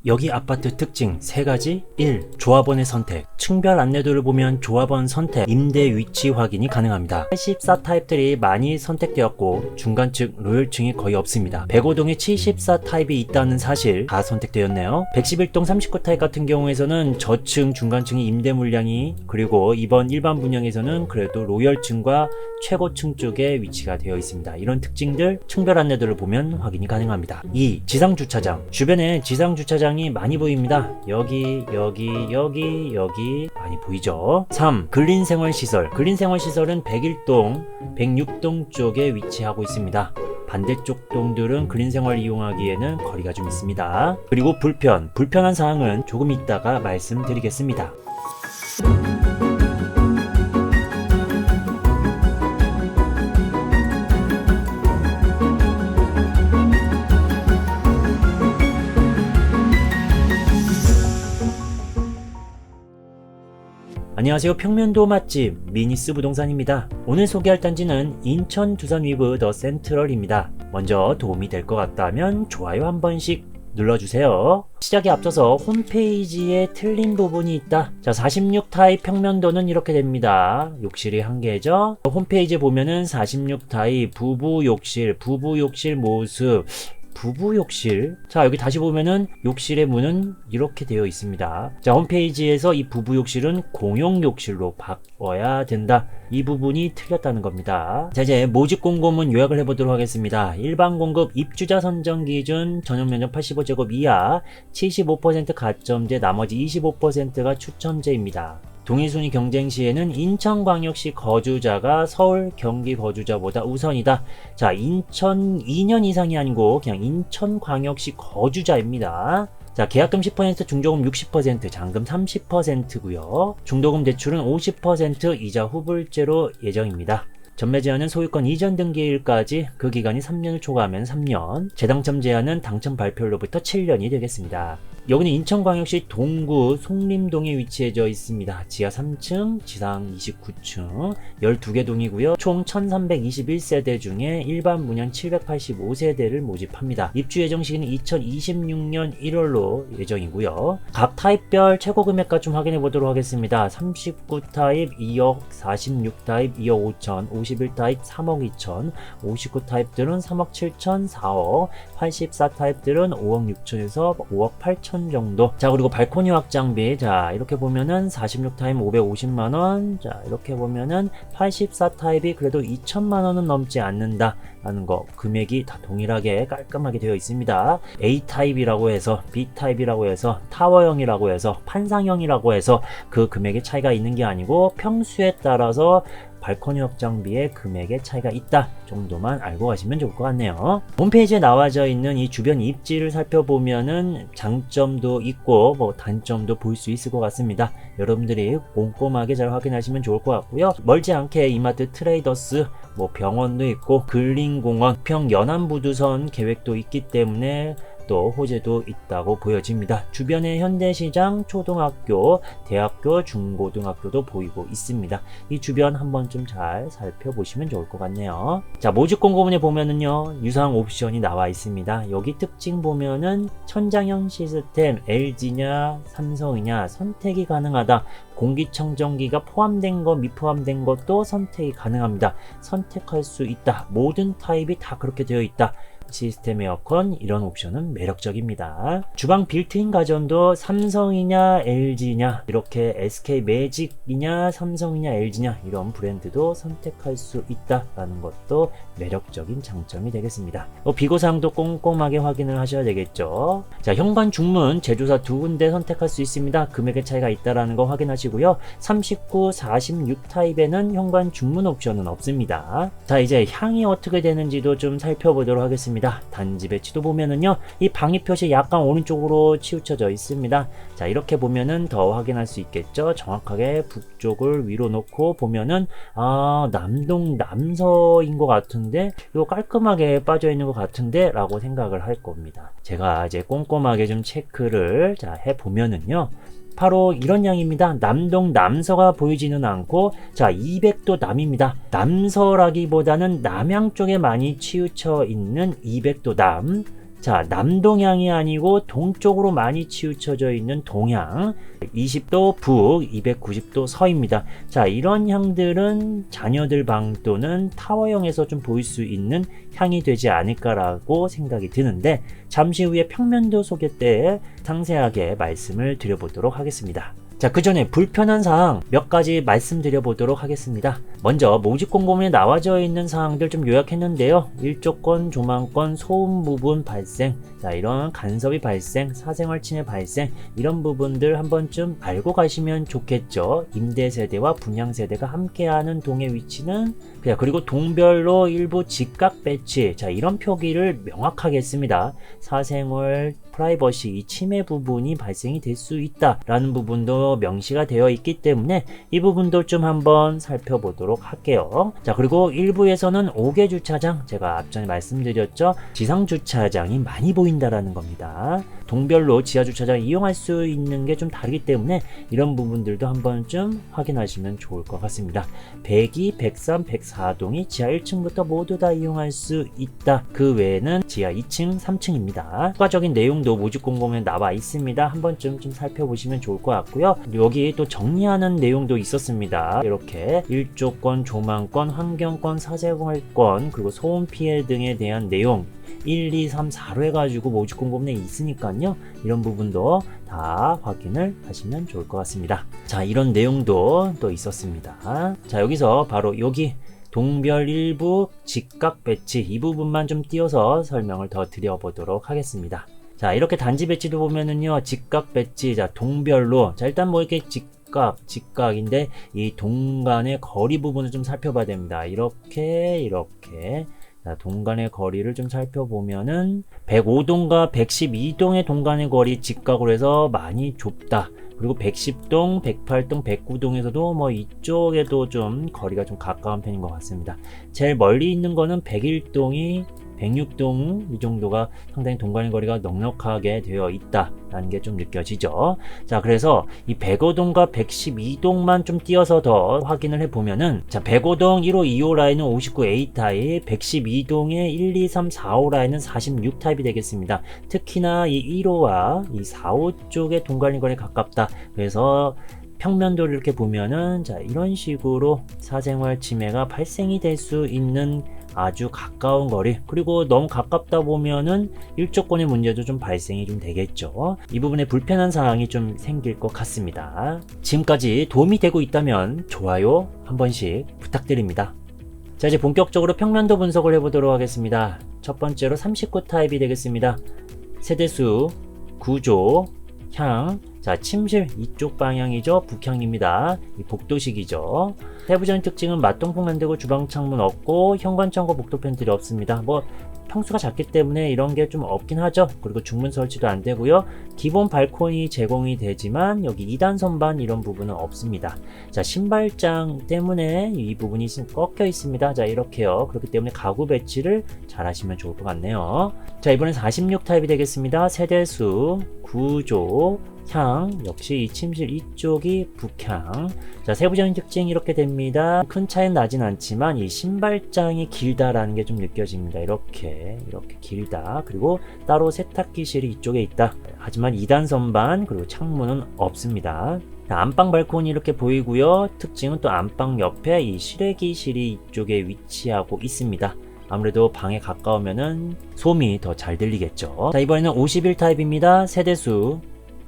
여기 아파트 특징 3가지. 1. 조합원의 선택. 층별 안내도를 보면 조합원 선택, 임대 위치 확인이 가능합니다. 84 타입들이 많이 선택되었고 중간층, 로열층이 거의 없습니다. 105동에 74 타입이 있다는 사실 다 선택되었네요. 111동 39 타입 같은 경우에서는 저층, 중간층이 임대 물량이, 그리고 이번 일반 분양에서는 그래도 로열층과 최고층 쪽에 위치가 되어 있습니다. 이런 특징들 층별 안내도를 보면 확인이 가능합니다. 2. 지상 주차장. 주변에 지상 주차장이 많이 보입니다. 여기 많이 보이죠. 3. 근린생활시설. 근린생활시설은 101동, 106동 쪽에 위치하고 있습니다. 반대쪽 동들은 근린생활 이용하기에는 거리가 좀 있습니다. 그리고 불편한 사항은 조금 이따가 말씀드리겠습니다. 안녕하세요. 평면도 맛집 미니스 부동산입니다. 오늘 소개할 단지는 인천 두산 위브 더 센트럴입니다. 먼저 도움이 될 것 같다면 좋아요 한 번씩 눌러주세요. 시작에 앞서서 홈페이지에 틀린 부분이 있다. 자, 46 타입 평면도는 이렇게 됩니다. 욕실이 1개죠. 홈페이지에 보면은 46 타입 부부 욕실 모습, 부부 욕실. 자, 여기 다시 보면은 욕실의 문은 이렇게 되어 있습니다. 자, 홈페이지에서 이 부부 욕실은 공용 욕실로 바꿔야 된다. 이 부분이 틀렸다는 겁니다. 자, 이제 모집 공고문 요약을 해보도록 하겠습니다. 일반 공급 입주자 선정 기준 전용 면적 85제곱 이하 75% 가점제, 나머지 25%가 추첨제입니다. 동일순위 경쟁 시에는 인천광역시 거주자가 서울, 경기 거주자보다 우선이다. 자, 인천 2년 이상이 아니고 그냥 인천광역시 거주자입니다. 자, 계약금 10%, 중도금 60%, 잔금 30%고요. 중도금 대출은 50%, 이자 후불제로 예정입니다. 전매 제한은 소유권 이전 등기일까지, 그 기간이 3년을 초과하면 3년, 재당첨 제한은 당첨 발표로부터 7년이 되겠습니다. 여기는 인천광역시 동구 송림동에 위치해져 있습니다. 지하 3층, 지상 29층, 12개 동이고요. 총 1321세대 중에 일반 분양 785세대를 모집합니다. 입주 예정 시기는 2026년 1월로 예정이고요. 각 타입별 최고 금액가 좀 확인해 보도록 하겠습니다. 39 타입 2억, 46 타입 2억 5천, 51 타입 3억 2천, 59 타입들은 3억 7천, 4억, 84 타입들은 5억 6천에서 5억 8천 정도. 자, 그리고 발코니 확장비. 자, 이렇게 보면은 46 타입 550만원. 자, 이렇게 보면은 84 타입이 그래도 2천만원은 넘지 않는다 라는 거, 금액이 다 동일하게 깔끔하게 되어 있습니다. A 타입이라고 해서, B 타입이라고 해서, 타워형이라고 해서, 판상형이라고 해서 그 금액의 차이가 있는 게 아니고 평수에 따라서 발코니 확장비의 금액의 차이가 있다 정도만 알고 가시면 좋을 것 같네요. 홈페이지에 나와져 있는 이 주변 입지를 살펴보면은 장점도 있고 뭐 단점도 볼 수 있을 것 같습니다. 여러분들이 꼼꼼하게 잘 확인하시면 좋을 것 같고요. 멀지 않게 이마트 트레이더스, 뭐 병원도 있고 근린공원, 평연안부두선 계획도 있기 때문에 또 호재도 있다고 보여집니다. 주변에 현대시장, 초등학교, 대학교, 중고등학교도 보이고 있습니다. 이 주변 한번 좀 잘 살펴보시면 좋을 것 같네요. 자, 모집 공고문에 보면은요, 유상 옵션이 나와 있습니다. 여기 특징 보면은 천장형 시스템 LG냐 삼성이냐 선택이 가능하다. 공기청정기가 포함된 것, 미포함된 것도 선택이 가능합니다. 선택할 수 있다. 모든 타입이 다 그렇게 되어 있다. 시스템 에어컨, 이런 옵션은 매력적입니다. 주방 빌트인 가전도 삼성이냐 LG냐, 이렇게 SK 매직이냐 삼성이냐 LG냐 이런 브랜드도 선택할 수 있다라는 것도 매력적인 장점이 되겠습니다. 비고사항도 꼼꼼하게 확인을 하셔야 되겠죠. 자, 현관 중문 제조사 2군데 선택할 수 있습니다. 금액의 차이가 있다라는 거 확인하시고요. 39, 46 타입에는 현관 중문 옵션은 없습니다. 자, 이제 향이 어떻게 되는지도 좀 살펴보도록 하겠습니다. 단지 배치도 보면은요, 이 방위 표시 약간 오른쪽으로 치우쳐져 있습니다. 자, 이렇게 보면은 더 확인할 수 있겠죠. 정확하게 북쪽을 위로 놓고 보면은 남동 남서인 것 같은데, 이거 깔끔하게 빠져 있는 것 같은데 라고 생각을 할 겁니다. 제가 이제 꼼꼼하게 좀 체크를 해 보면은요, 바로 이런 양입니다. 남동 남서가 보이지는 않고, 자, 200도 남입니다. 남서라기보다는 남양 쪽에 많이 치우쳐 있는 200도 남. 자, 남동향이 아니고 동쪽으로 많이 치우쳐져 있는 동향, 20도 북, 290도 서입니다. 자, 이런 향들은 자녀들 방 또는 타워형에서 좀 보일 수 있는 향이 되지 않을까라고 생각이 드는데, 잠시 후에 평면도 소개 때 상세하게 말씀을 드려보도록 하겠습니다. 자, 그 전에 불편한 사항 몇 가지 말씀드려 보도록 하겠습니다. 먼저 모집공고문에 나와져 있는 사항들 좀 요약했는데요. 일조권, 조망권, 소음 부분 발생, 자, 이런 간섭이 발생, 사생활 침해 발생, 이런 부분들 한 번쯤 알고 가시면 좋겠죠. 임대 세대와 분양 세대가 함께하는 동의 위치는, 그리고 동별로 일부 직각 배치, 자, 이런 표기를 명확하게 했습니다. 사생활 프라이버시, 이 침해 부분이 발생이 될 수 있다라는 부분도 명시가 되어 있기 때문에 이 부분도 좀 한번 살펴보도록 할게요. 자, 그리고 일부에서는 5개 주차장, 제가 앞전에 말씀드렸죠. 지상 주차장이 많이 보인다라는 겁니다. 동별로 지하 주차장 이용할 수 있는 게 좀 다르기 때문에 이런 부분들도 한 번쯤 확인하시면 좋을 것 같습니다. 102, 103, 104동이 지하 1층부터 모두 다 이용할 수 있다. 그 외에는 지하 2층, 3층입니다. 추가적인 내용도 모집공고문에 나와 있습니다. 한 번쯤 좀 살펴보시면 좋을 것 같고요. 여기 또 정리하는 내용도 있었습니다. 이렇게 일조권, 조망권, 환경권, 사생활권, 그리고 소음 피해 등에 대한 내용 1, 2, 3, 4로 해가지고 모집공고문에 있으니까요. 이런 부분도 다 확인을 하시면 좋을 것 같습니다. 자, 이런 내용도 또 있었습니다. 자, 여기서 바로 여기 동별 일부 직각 배치 이 부분만 좀 띄워서 설명을 더 드려보도록 하겠습니다. 자, 이렇게 단지 배치도 보면은요, 직각 배치, 자, 동별로, 자, 일단 뭐 이렇게 직각인데, 이 동간의 거리 부분을 좀 살펴봐야 됩니다. 이렇게. 자, 동간의 거리를 좀 살펴보면은, 105동과 112동의 동간의 거리 직각으로 해서 많이 좁다. 그리고 110동, 108동, 109동에서도 뭐 이쪽에도 좀 거리가 좀 가까운 편인 것 같습니다. 제일 멀리 있는 거는 101동이 106동 이 정도가 상당히 동간의 거리가 넉넉하게 되어 있다라는 게 좀 느껴지죠. 자, 그래서 이 105동과 112동만 좀 띄어서 더 확인을 해보면은, 자, 105동 1호, 2호 라인은 59A 타입, 112동의 1, 2, 3, 4호 라인은 46 타입이 되겠습니다. 특히나 이 1호와 이 4호 쪽의 동간의 거리에 가깝다. 그래서 평면도를 이렇게 보면은, 자, 이런 식으로 사생활 침해가 발생이 될 수 있는 아주 가까운 거리, 그리고 너무 가깝다 보면은 일조권의 문제도 좀 발생이 좀 되겠죠. 이 부분에 불편한 사항이 좀 생길 것 같습니다. 지금까지 도움이 되고 있다면 좋아요 한 번씩 부탁드립니다. 자, 이제 본격적으로 평면도 분석을 해보도록 하겠습니다. 첫 번째로 39 타입이 되겠습니다. 세대수, 구조, 향, 자, 침실 이쪽 방향이죠. 북향입니다. 이 복도식이죠. 세부적인 특징은 맞동풍 만들고 주방 창문 없고 현관창고 복도 팬트리 없습니다. 뭐 평수가 작기 때문에 이런 게 좀 없긴 하죠. 그리고 중문 설치도 안 되고요. 기본 발코니 제공이 되지만 여기 2단 선반 이런 부분은 없습니다. 자, 신발장 때문에 이 부분이 꺾여 있습니다. 자, 이렇게요. 그렇기 때문에 가구 배치를 잘 하시면 좋을 것 같네요. 자, 이번엔 46 타입이 되겠습니다. 세대수, 구조, 향, 역시 이 침실 이쪽이 북향. 자, 세부적인 특징이 이렇게 됩니다. 큰 차이는 나진 않지만 이 신발장이 길다라는 게 좀 느껴집니다. 이렇게 길다. 그리고 따로 세탁기실이 이쪽에 있다. 하지만 2단 선반 그리고 창문은 없습니다. 자, 안방 발코니 이렇게 보이고요. 특징은 또 안방 옆에 이 실외기실이 이쪽에 위치하고 있습니다. 아무래도 방에 가까우면은 소음이 더 잘 들리겠죠. 자, 이번에는 51 타입입니다. 세대수,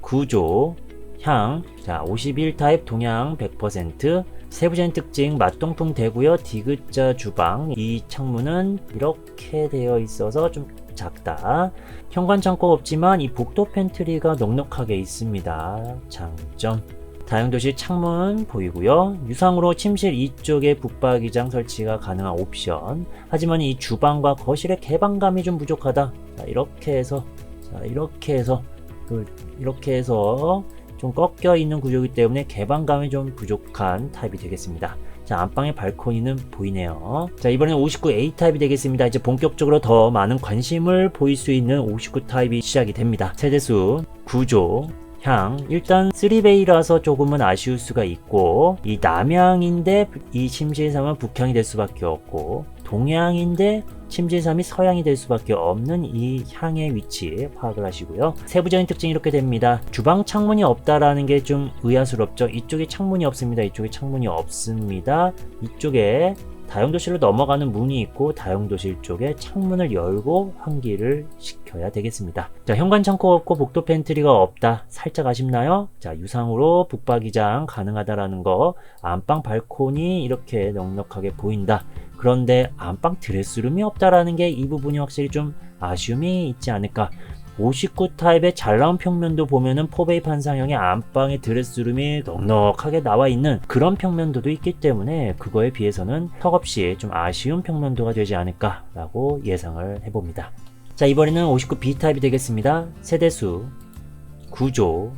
구조, 향, 자, 51 타입 동향 100%, 세부적인 특징 맞동풍 되고요. 디귿자 주방, 이 창문은 이렇게 되어 있어서 좀 작다. 현관 창고가 없지만 이 복도 팬트리가 넉넉하게 있습니다. 장점. 다용도실 창문 보이고요. 유상으로 침실 이쪽에 붙박이장 설치가 가능한 옵션. 하지만 이 주방과 거실의 개방감이 좀 부족하다. 자, 이렇게 해서 좀 꺾여 있는 구조이기 때문에 개방감이 좀 부족한 타입이 되겠습니다. 자, 안방의 발코니는 보이네요. 자, 이번엔 59A 타입이 되겠습니다. 이제 본격적으로 더 많은 관심을 보일 수 있는 59 타입이 시작이 됩니다. 세대수, 구조, 향, 일단 3베이라서 조금은 아쉬울 수가 있고, 이 남향인데 이 침실상은 북향이 될 수밖에 없고, 동향인데 침지삼이 서양이 될 수밖에 없는 이 향의 위치 파악을 하시고요. 세부적인 특징이 이렇게 됩니다. 주방 창문이 없다라는 게 좀 의아스럽죠. 이쪽에 창문이 없습니다. 이쪽에 창문이 없습니다. 이쪽에 다용도실로 넘어가는 문이 있고 다용도실 쪽에 창문을 열고 환기를 시켜야 되겠습니다. 자, 현관 창고 없고 복도 팬트리가 없다. 살짝 아쉽나요? 자, 유상으로 북박이장 가능하다라는 거. 안방 발코니 이렇게 넉넉하게 보인다. 그런데 안방 드레스룸이 없다라는 게 이 부분이 확실히 좀 아쉬움이 있지 않을까. 59 타입의 잘 나온 평면도 보면은 포베이 판상형의 안방에 드레스룸이 넉넉하게 나와 있는 그런 평면도도 있기 때문에 그거에 비해서는 턱없이 좀 아쉬운 평면도가 되지 않을까 라고 예상을 해봅니다. 자, 이번에는 59 B 타입이 되겠습니다. 세대수, 구조,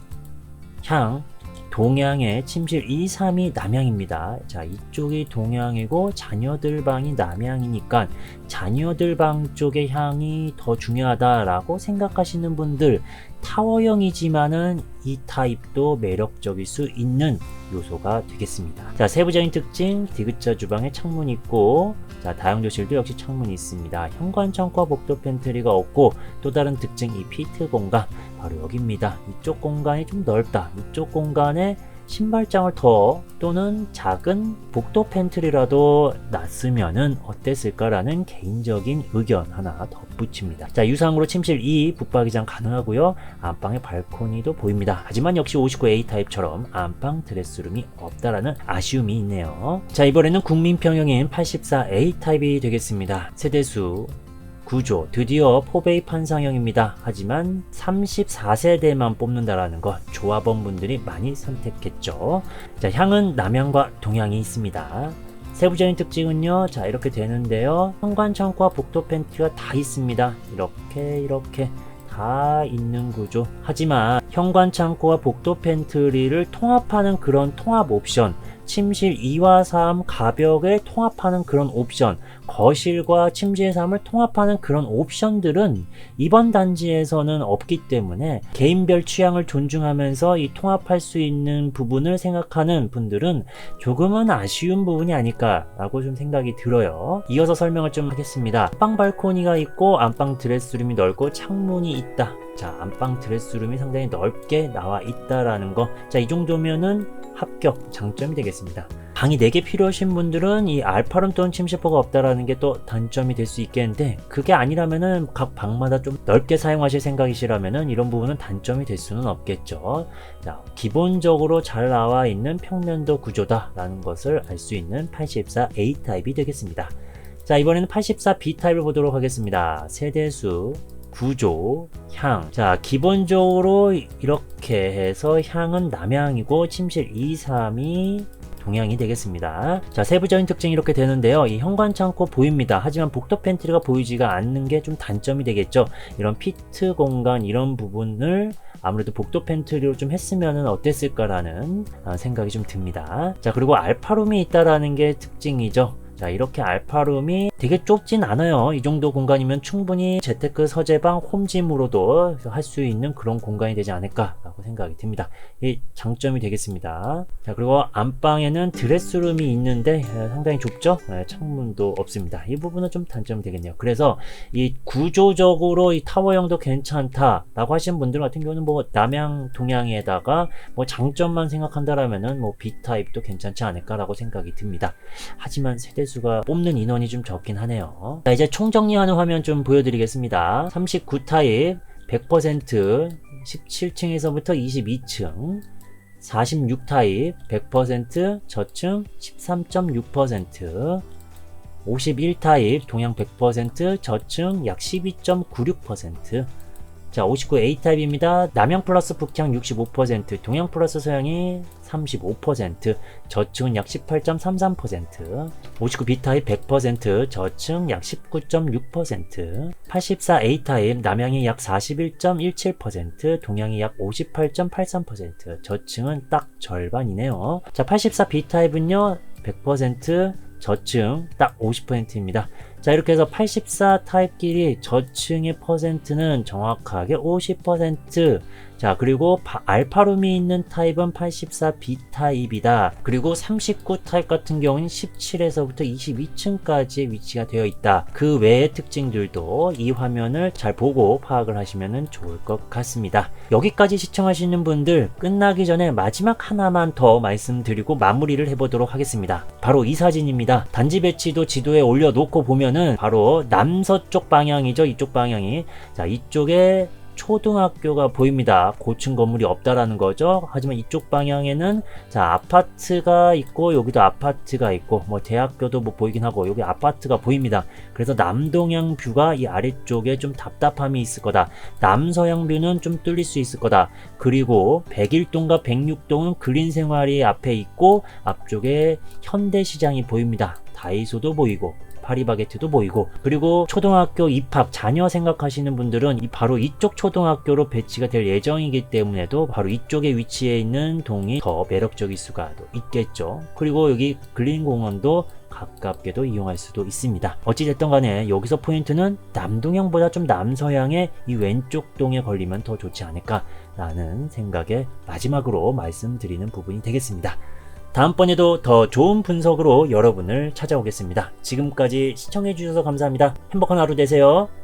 향, 동향의 침실 2, 3이 남향입니다. 자, 이쪽이 동향이고 자녀들 방이 남향이니까 자녀들 방 쪽의 향이 더 중요하다라고 생각하시는 분들, 타워형이지만은 이 타입도 매력적일 수 있는 요소가 되겠습니다. 자, 세부적인 특징, 디귿자 주방에 창문이 있고, 자, 다용도실도 역시 창문이 있습니다. 현관 창고와 복도 팬트리가 없고, 또 다른 특징, 이 피트 공간 바로 여기입니다. 이쪽 공간이 좀 넓다. 이쪽 공간에 신발장을 더 또는 작은 복도 팬트리라도 놨으면은 어땠을까라는 개인적인 의견 하나 덧붙입니다. 자, 유상으로 침실 2 북박이장 가능하고요. 안방에 발코니도 보입니다. 하지만 역시 59A 타입처럼 안방 드레스룸이 없다라는 아쉬움이 있네요. 자, 이번에는 국민평형인 84A 타입이 되겠습니다. 세대수, 구조, 드디어 포베이 판상형입니다. 하지만 34세대만 뽑는다라는 것, 조합원 분들이 많이 선택했죠. 자, 향은 남향과 동향이 있습니다. 세부적인 특징은요, 자, 이렇게 되는데요. 현관 창고와 복도 팬트리가 다 있습니다. 이렇게 다 있는 구조. 하지만 현관 창고와 복도 팬트리를 통합하는 그런 통합 옵션, 침실 2와 3 가벽을 통합하는 그런 옵션, 거실과 침실 3을 통합하는 그런 옵션들은 이번 단지에서는 없기 때문에 개인별 취향을 존중하면서 이 통합할 수 있는 부분을 생각하는 분들은 조금은 아쉬운 부분이 아닐까라고 좀 생각이 들어요. 이어서 설명을 좀 하겠습니다. 안방 발코니가 있고 안방 드레스룸이 넓고 창문이 있다. 자, 안방 드레스룸이 상당히 넓게 나와 있다라는 거. 자, 이 정도면은 합격, 장점이 되겠습니다. 방이 4개 필요하신 분들은 이 알파룸 또는 침실포가 없다라는 게 또 단점이 될 수 있겠는데, 그게 아니라면은 각 방마다 좀 넓게 사용하실 생각이시라면은 이런 부분은 단점이 될 수는 없겠죠. 자, 기본적으로 잘 나와 있는 평면도 구조다라는 것을 알 수 있는 84A 타입이 되겠습니다. 자, 이번에는 84B 타입을 보도록 하겠습니다. 세대수, 구조, 향. 자, 기본적으로 이렇게 해서 향은 남향이고 침실 2, 3이 동향이 되겠습니다. 자, 세부적인 특징이 이렇게 되는데요. 이 현관 창고 보입니다. 하지만 복도 팬트리가 보이지가 않는 게 좀 단점이 되겠죠. 이런 피트 공간 이런 부분을 아무래도 복도 팬트리로 좀 했으면 어땠을까라는 생각이 좀 듭니다. 자, 그리고 알파룸이 있다라는 게 특징이죠. 자, 이렇게 알파룸이 되게 좁진 않아요. 이 정도 공간이면 충분히 재테크 서재방 홈짐으로도 할 수 있는 그런 공간이 되지 않을까라고 생각이 듭니다. 이 장점이 되겠습니다. 자, 그리고 안방에는 드레스룸이 있는데 상당히 좁죠? 창문도 없습니다. 이 부분은 좀 단점이 되겠네요. 그래서 이 구조적으로 이 타워형도 괜찮다라고 하시는 분들 같은 경우는 뭐 남향, 동향에다가 뭐 장점만 생각한다라면은 뭐 B타입도 괜찮지 않을까라고 생각이 듭니다. 하지만 세대수가 뽑는 인원이 좀 적긴 하네요. 자, 이제 총정리하는 화면 좀 보여드리겠습니다. 39 타입 100% 17층에서부터 22층, 46 타입 100% 저층 13.6%, 51 타입 동향 100% 저층 약 12.96%. 자, 59A 타입입니다. 남향 플러스 북향 65%, 동향 플러스 서향이 35%, 저층은 약 18.33%, 59B 타입 100%, 저층 약 19.6%, 84A 타입 남향이 약 41.17%, 동향이 약 58.83%, 저층은 딱 절반이네요. 자, 84B 타입은요 100%, 저층 딱 50%입니다. 자, 이렇게 해서 84 타입끼리 저층의 퍼센트는 정확하게 50%. 자, 그리고 알파룸이 있는 타입은 84B 타입이다. 그리고 39 타입 같은 경우는 17에서부터 22층까지 위치가 되어 있다. 그 외의 특징들도 이 화면을 잘 보고 파악을 하시면 좋을 것 같습니다. 여기까지 시청하시는 분들, 끝나기 전에 마지막 하나만 더 말씀드리고 마무리를 해보도록 하겠습니다. 바로 이 사진입니다. 단지 배치도 지도에 올려놓고 보면은 바로 남서쪽 방향이죠. 이쪽 방향이. 자, 이쪽에 초등학교가 보입니다. 고층 건물이 없다라는 거죠. 하지만 이쪽 방향에는 자, 아파트가 있고 여기도 아파트가 있고 뭐 대학교도 뭐 보이긴 하고 여기 아파트가 보입니다. 그래서 남동향 뷰가 이 아래쪽에 좀 답답함이 있을 거다. 남서향 뷰는 좀 뚫릴 수 있을 거다. 그리고 101동과 106동은 그린생활이 앞에 있고 앞쪽에 현대시장이 보입니다. 다이소도 보이고 파리바게트도 보이고, 그리고 초등학교 입학 자녀 생각하시는 분들은 바로 이쪽 초등학교로 배치가 될 예정이기 때문에도 바로 이쪽에 위치해 있는 동이 더 매력적일 수가 있겠죠. 그리고 여기 그린공원도 가깝게도 이용할 수도 있습니다. 어찌됐든 간에 여기서 포인트는 남동향보다 좀 남서향의 이 왼쪽 동에 걸리면 더 좋지 않을까 라는 생각에 마지막으로 말씀드리는 부분이 되겠습니다. 다음번에도 더 좋은 분석으로 여러분을 찾아오겠습니다. 지금까지 시청해주셔서 감사합니다. 행복한 하루 되세요.